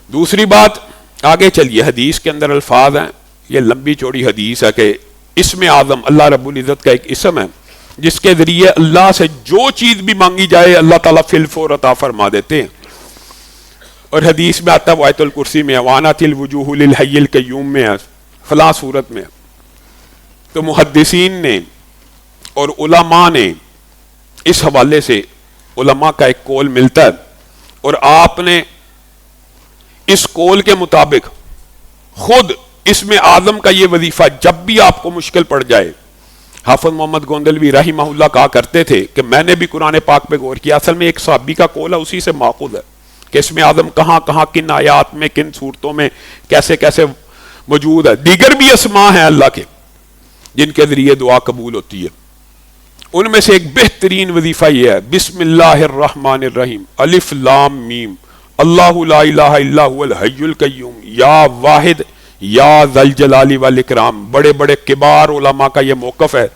دوسری بات آگے چلیے، حدیث کے اندر الفاظ ہیں، یہ لمبی چوڑی حدیث ہے کہ اسم اعظم اللہ رب العزت کا ایک اسم ہے جس کے ذریعے اللہ سے جو چیز بھی مانگی جائے اللہ تعالیٰ فی الفور عطا فرما دیتے ہیں. اور حدیث میں آتا ہے آیت الکرسی میں وانات الوجوہ للحی القیوم میں ہے، فلاں صورت میں. تو محدثین نے اور علماء نے اس حوالے سے علماء کا ایک قول ملتا ہے، اور آپ نے اس قول کے مطابق خود اسم اعظم کا یہ وظیفہ جب بھی آپ کو مشکل پڑ جائے، حافظ محمد گوندلوی رحمہ اللہ کہا کرتے تھے کہ میں نے بھی قرآن پاک پہ غور کیا، اصل میں ایک صحابی کا قول ہے اسی سے ماخوذ ہے کہ اسم اعظم کہاں کہاں کن آیات میں کن صورتوں میں کیسے کیسے موجود ہے. دیگر بھی اسماء ہیں اللہ کے جن کے ذریعے دعا قبول ہوتی ہے. ان میں سے ایک بہترین وظیفہ یہ ہے بسم اللہ الرحمن الرحیم الف لام میم اللہ لا الہ الا هو الحی القیوم یا واحد یا ذا الجلال والاکرام. بڑے بڑے کبار علماء کا یہ موقف ہے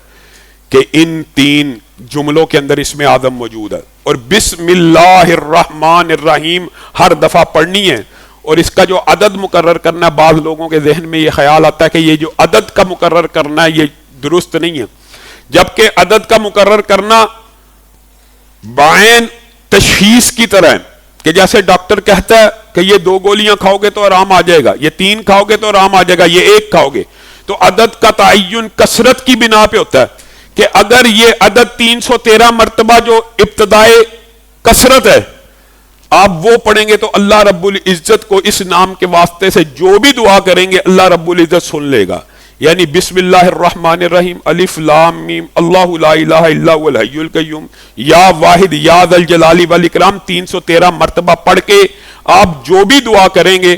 کہ ان تین جملوں کے اندر اسم اعظم موجود ہے، اور بسم اللہ الرحمن الرحیم ہر دفعہ پڑھنی ہے. اور اس کا جو عدد مقرر کرنا ہے، بعض لوگوں کے ذہن میں یہ خیال آتا ہے کہ یہ جو عدد کا مقرر کرنا ہے یہ درست نہیں ہے، جبکہ عدد کا مقرر کرنا بعین تشخیص کی طرح ہے کہ جیسے ڈاکٹر کہتا ہے کہ یہ 2 گولیاں کھاؤ گے تو آرام آ جائے گا، یہ 3 کھاؤ گے تو آرام آ جائے گا، یہ 1 کھاؤ گے. تو عدد کا تعین کثرت کی بنا پہ ہوتا ہے کہ اگر یہ عدد 313 مرتبہ جو ابتدائے کثرت ہے آپ وہ پڑھیں گے تو اللہ رب العزت کو اس نام کے واسطے سے جو بھی دعا کریں گے اللہ رب العزت سن لے گا. یعنی بسم اللہ الرحمن الرحیم الف لام میم اللہ لا الہ الا هو الحی القیوم یا واحد یا ذا الجلال والاکرام 313 مرتبہ پڑھ کے آپ جو بھی دعا کریں گے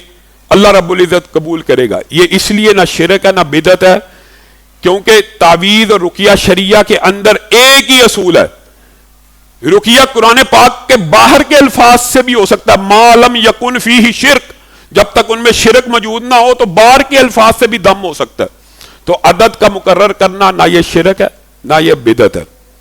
اللہ رب العزت قبول کرے گا. یہ اس لیے نہ شرک ہے نہ بدعت ہے کیونکہ تعویذ اور رقیہ شریعہ کے اندر ایک ہی اصول ہے. رقیہ قرآن پاک کے باہر کے الفاظ سے بھی ہو سکتا ہے، ما لم یکن فیہ شرک، جب تک ان میں شرک موجود نہ ہو تو باہر کے الفاظ سے بھی دم ہو سکتا ہے. تو عدد کا مقرر کرنا نہ یہ شرک ہے نہ یہ بدعت ہے.